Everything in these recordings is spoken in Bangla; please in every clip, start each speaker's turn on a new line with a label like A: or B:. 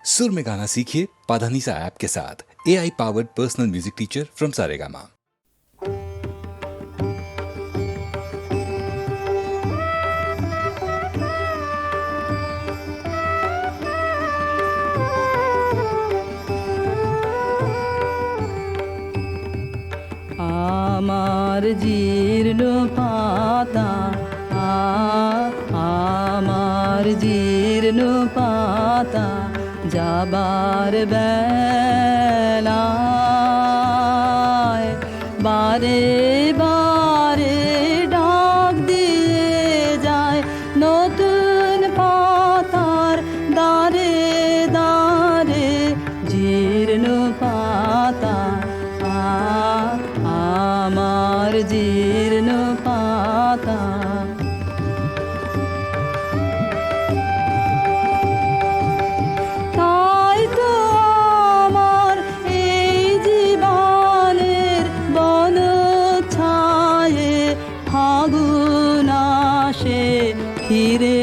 A: सुर में गाना सीखिए पाधानीसा ऐप के साथ। AI powered personal music teacher from Saregama.
B: আমার জীর্ণ পাতা আমার জীর্ণ পাতা যাবার বেলায় বারে বারে ডাক দিয়ে যায় নতুন পাতার দারে দারে জীর্ণ পাতা আমার জীর্ণ পাতা। তাই তো আমার এই জীবনের বন ছায়ে ফাগুন আসে ফিরে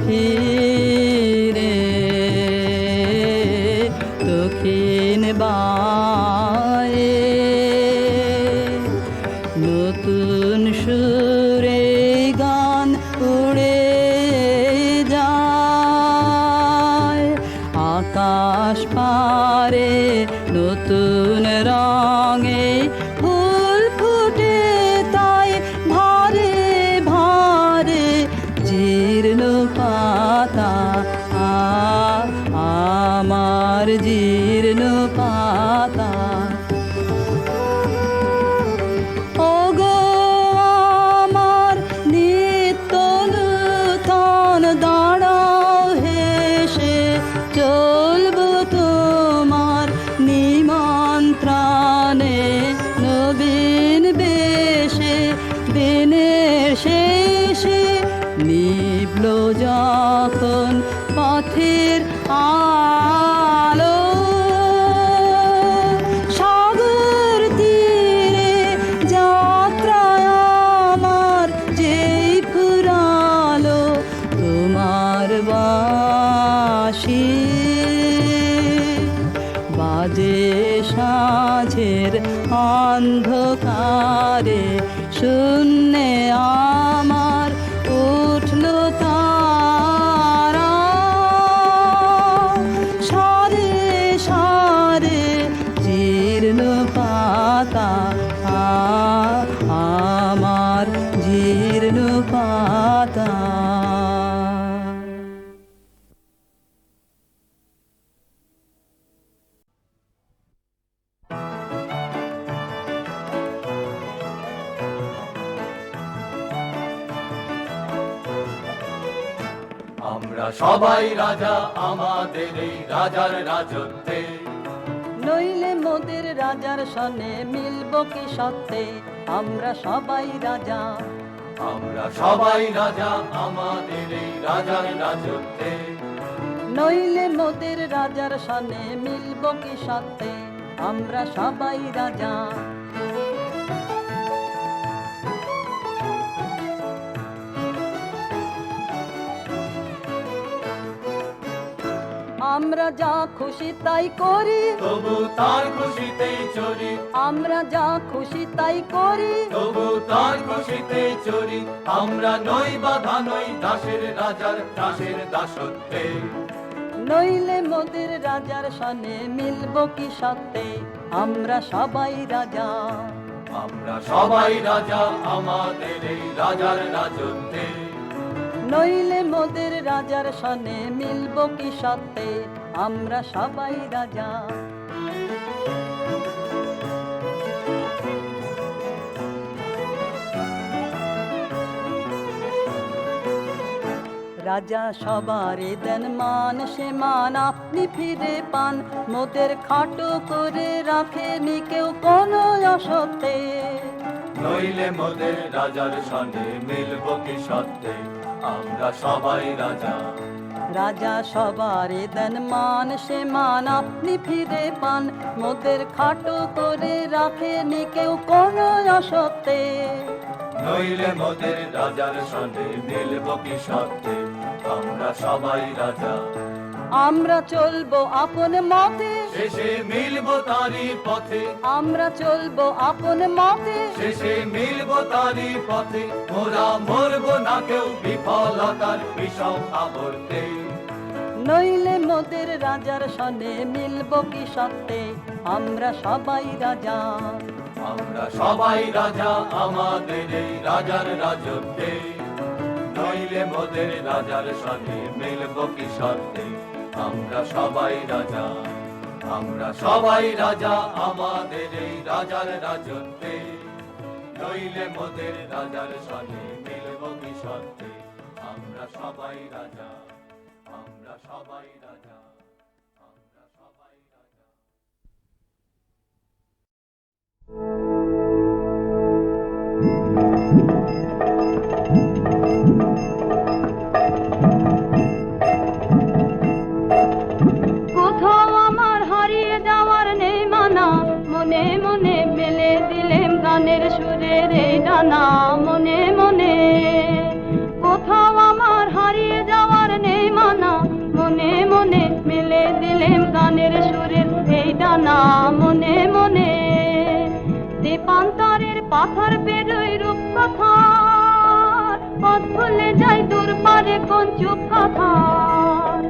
B: ফিরে দক্ষিণ বায়ে নতুন সুরে গান উড়ে যায় আকাশ পারে নতুন রঙে ফুল ফুটে তাই ভারে ভারে জীর্ণ পাতা আমার জীর্ণ পাতা। ওগো আমার নিত্য নূতন দাঁড়াও হেসে চলবো তোমার নিমন্ত্রণে নবীন বেশে দিনের শেষে নিভল যখন পথের আলো সাগর তীরে যাত্রায় আমার যেই ফুরালো তোমার বাঁশি বাজে সাঁঝের অন্ধকারে শূন্যে আমার উঠল তারা সারে সারে জীর্ণ পাতা আমার জীর্ণ পাতা।
C: আমরা সবাই রাজা আমাদের এই রাজার রাজত্বে,
B: নইলে মোদের রাজার সনে মিলব কি সত্যে আমরা সবাই রাজা।
C: আমরা সবাই রাজা আমাদের এই রাজার রাজত্বে,
B: নইলে মোদের রাজার সনে মিলব কি সত্যে আমরা সবাই রাজা। আমরা যা খুশি তাই করি
C: তবু তার খুশিতেই চলি,
B: আমরা যা খুশি তাই করি
C: তবু তার খুশিতেই চলি। আমরা নই বাধা নই দাসের রাজার দাসের দাসত্বে,
B: নইলে মোদের রাজার সনে মিলব কি সত্যে আমরা সবাই রাজা।
C: আমরা সবাই রাজা আমাদের এই রাজার রাজত্বে,
B: নইলে মোদের রাজার সনে মিলব কি সত্যে আমরা সবাই রাজা। রাজা সবারে দেন মান সে মান আপনি ফিরে পান মোদের খাটো করে রাখেনি কেউ কোনো অসত্যে,
C: নইলে মোদের রাজার সনে মিলব কি সত্যে আমরা সবাই রাজা।
B: রাজা সবারে দেন মান সে মান আপনি ফিরে পান মোদের খাটো করে রাখেনি কেউ কোনো অসত্যে,
C: নইলে মোদের রাজার সনে মিলব কি সত্যে আমরা সবাই রাজা।
B: আমরা চলবো আপন মতে,
C: শেষে মিলবো তারি পথে,
B: আমরা চলবো আপন মতে,
C: শেষে মিলবো তারি পথে। মোরা মরবো না কেউ বিফলতার বিষম আবর্তে।
B: নইলে মোদের রাজার সনে মিলবো কি সত্ত্বে, আমরা সবাই রাজা।
C: আমরা সবাই রাজা আমাদের এই রাজার রাজত্বে, নইলে মোদের রাজার সনে মিলবো কি সত্ত্বে। আমরা সবাই রাজা, আমরা সবাই রাজা আমাদের এই রাজার রাজত্বে, নইলে মোদের রাজার সনে মিলবো কি সত্ত্বে। আমরা সবাই রাজা, আমরা সবাই রাজা, আমরা সবাই রাজা।
B: কোথাও আমার হারিয়ে যাওয়ার নেই মানা, মনে মনে মেলে দিলেম গানের সুরের এই ডানা। মনে মনে কোথাও আমার হারিয়ে যাওয়ার নেই মানা, মনে মনে মেলে দিলেম গানের সুরের এই ডানা। মনে মনে দীপান্তরের পাথর পেরোই রূপকথার, পথ ভুলে যাই দূর পারে কোন চুপ কথার।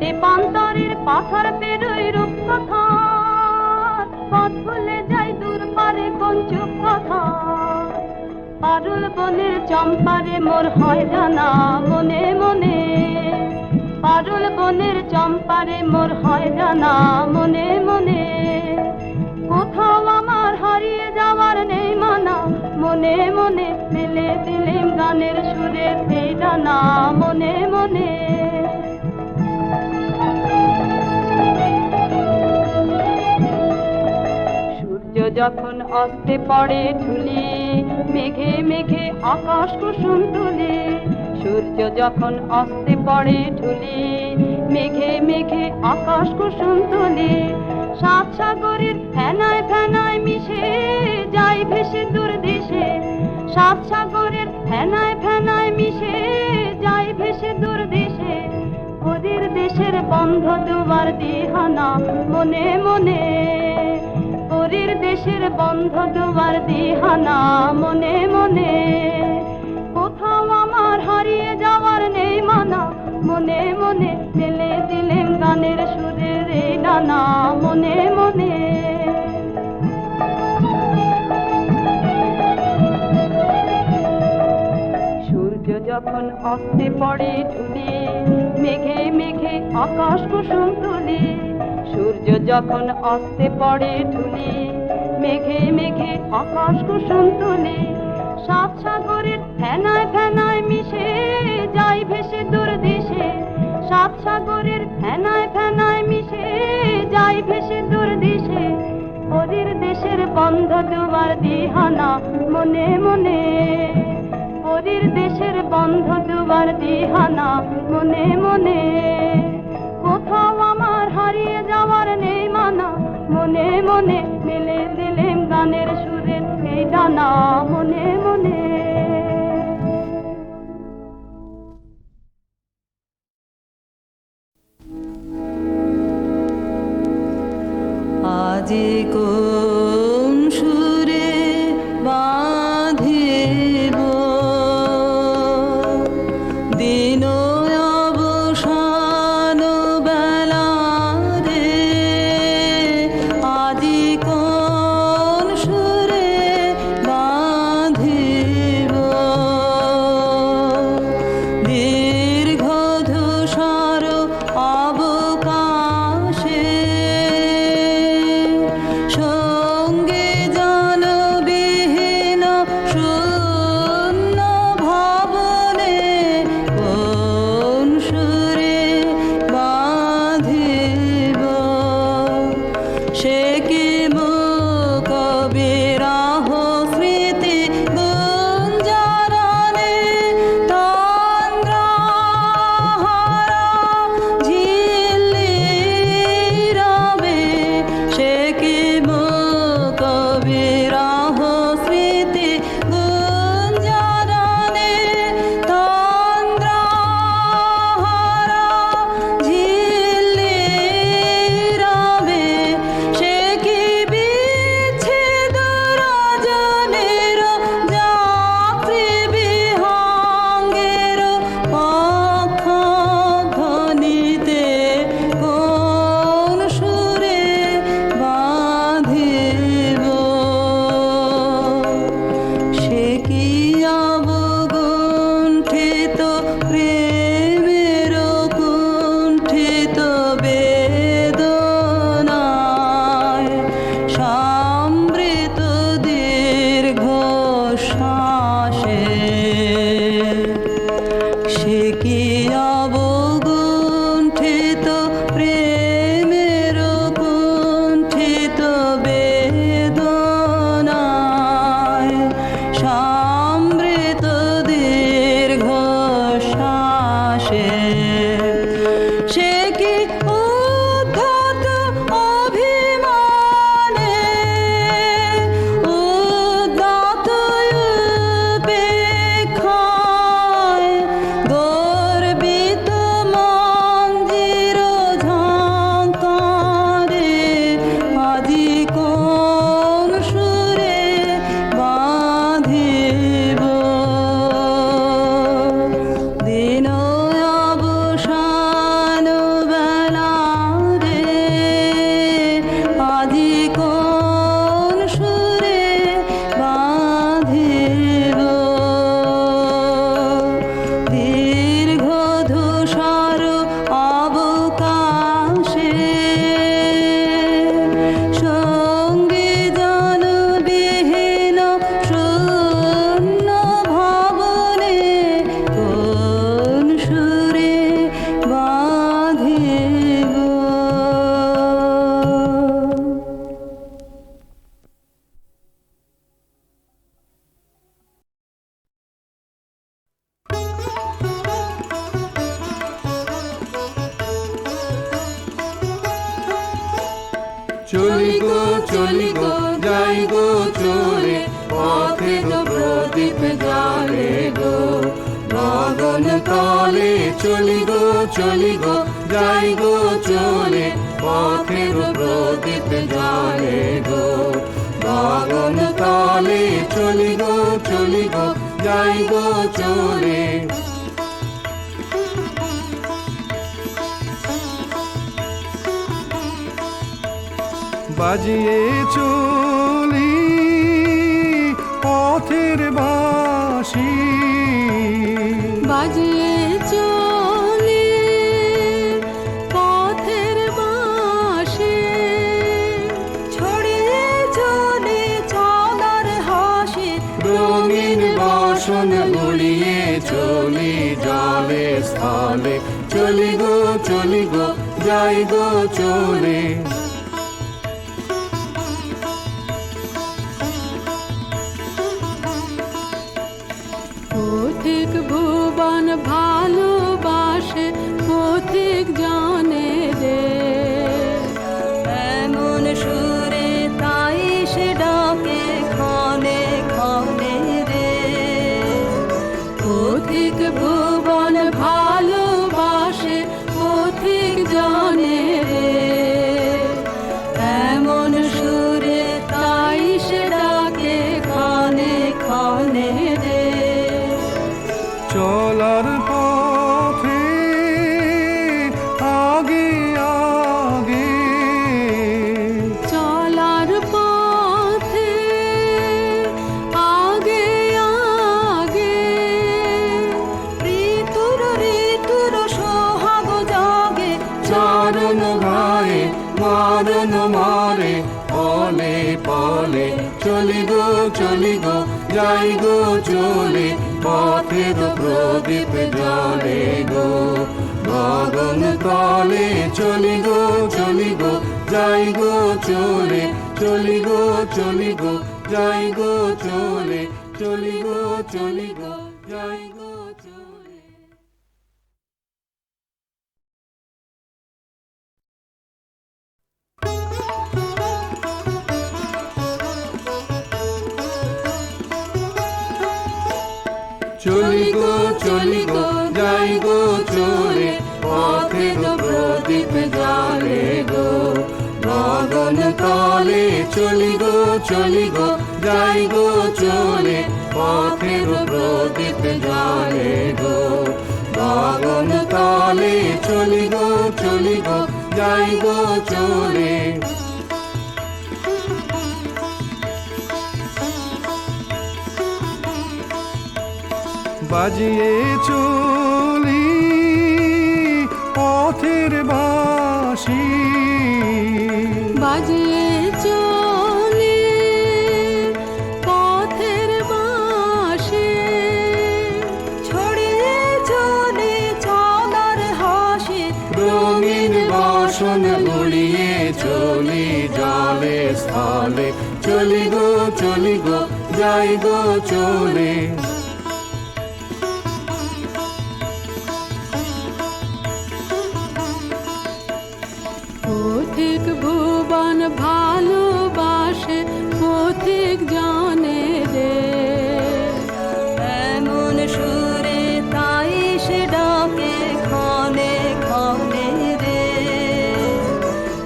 B: দীপান্তরের পাথর পেরোই রূপকথার, পথ ভুলে যাই দূর পারে কোন চুপ কথার। পারুল বনের চম্পারে মোর হয় জানা, মনে মনে পারুল বনের চম্পারে মোর হয় জানা। মনে মনে কোথাও আমার হারিয়ে যাওয়ার নেই মানা, মনে মনে মেলে দিলেম গানের সুরের এই ডানা। মনে মনে সূর্য যখন অস্তে পড়ে ঢুলি, মেঘে মেঘে আকাশ কুসুম তুলি। সূর্য যখন অস্তে পড়ে ঢুলি, মেঘে মেঘে আকাশ কুসুম তুলি। সাত সাগরের ফেনায় ফেনায় মিশে যাই ভেসে দূর দেশে। সাত সাগরের ফেনায় ফেনায় মিশে যাই ভেসে দূর দেশে। ওদের দেশের বন্ধ দুয়ার দিহানা, মনে মনে ওদের দেশের বন্ধ দুয়ার দিহানা। মনে মনে কোথাও আমার হারিয়ে যাওয়ার নেই মানা, মনে মনে মেলে দিলেম গানের সুরের এই ডানা। মনে মনে সূর্য যখন অস্তে পড়ে ঢুলি, মেঘে মেঘে আকাশ কুসুম তুলি। সূর্য যখন অস্তে পড়ে ঢুলি, মেঘে মেঘে আকাশ কুসুম তুলি। সাত সাগরের ফেনায় ফেনায় মিশে যাই ভেসে দূর দেশে। সাত সাগরের ফেনায় ফেনায় মিশে যাই ভেসে দূর দেশে। ওদের দেশের বন্ধ দুয়ার দিহানা, মনে মনে ওদের দেশের বন্ধ দুয়ার দিহানা। মনে মনে কোথাও আমার হারিয়ে যাওয়ার নেই মানা, মনে মনে মেলে দিলেম গানের সুরের এই ডানা। মনে মনে আজি কোন সুরে বাঁধিব দিন অবসান বেলা রে। আজি কোন সুরে বাঁধিব দীর্ঘ ধূসর অবকাশে।
C: চলি গো চলি গো যাই গো চলে, পথের প্রদীপ জ্বলে গো গগন তলে। চলি গো চলি গো যাই গো চলে, পথের প্রদীপ জ্বলে গো গগন তলে। চলি গো চলি গো যাই গো চলে। বাজিয়ে চলি পথের বাঁশি,
D: বাজিয়ে চলি পথের বাঁশি, ছড়িয়ে চলে চলার হাসি,
C: রঙিন বসন গুলিয়ে চলি জলে স্থলে। চলি গো চলি গো যাই গো চলে।
D: পথিক ভুবন ভালোবাসে, পথিক জানে রে,
B: এমন সুরে তাই সে ডাকে ক্ষণে ক্ষণে রে।
D: পথিক ভুবন ভালোবাসে, পথিক জানে রে, এমন সুরে তাই সে ডাকে ক্ষণে ক্ষণে রে।
C: চলার পথে আগে আগে,
D: চলার পথে আগে আগে,
B: ঋতুর ঋতুর সোহাগ জাগে,
C: চরণ গায়ে মারণ মারে পলে পলে। চলি গো চলি গো যাই গো চলে, পথের প্রদীপ জ্বলে গো গগন তলে। চলি গো চলি গো যাই গো চলে, চলি গো চলি গো যাই গো চলে, চলি গো চলি গো যাই গো চলে। চলি গো চলি গো যাই গো চলে, পথের প্রদীপ জ্বলে গো গগন তলে। চলি গো চলি গো যাই গো চলে, পথের প্রদীপ জ্বলে গো গগন তলে। চলি গো চলি গো যাই গো চলে। বাজিয়ে চলি পথের বাঁশি,
D: বাজিয়ে চলি পথের বাঁশি,
B: ছড়িয়ে চলে চলার হাসি,
C: রঙিন বসন গুলিয়ে চলি জলে স্থলে। চলি গো চলি গো যাই গো চলে।
D: পথিক ভুবন ভালোবাসে, পথিক জানে রে,
B: এমন সুরে তাই সে ডাকে ক্ষণে ক্ষণে রে।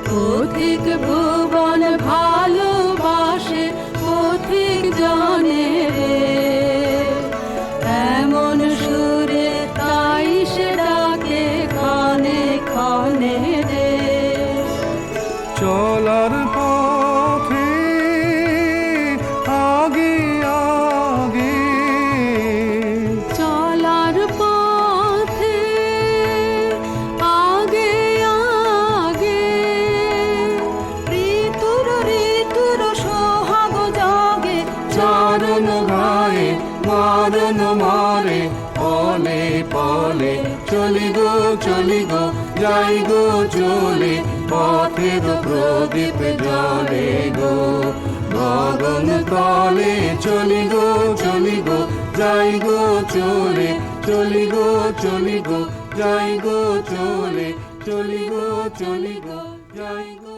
D: পথিক ভুবন ভালোবাসে, পথিক জানে রে, এমন সুরে তাই সে ডাকে ক্ষণে ক্ষণে রে।
C: চলার পথে আগে আগে,
D: চলার পথে আগে আগে,
B: ঋতুর ঋতুর সোহাগ জাগে,
C: চরণ গায়ে মারণ মারে পলে পলে। চলি গো চলি গো যাই গো চলে, পথের প্রদীপ জ্বলে গো গগন তলে। চলি গো চলি গো যাই গো চলে, চলি গো চলি গো যাই গো চলে, চলি গো চলি গো যাই গো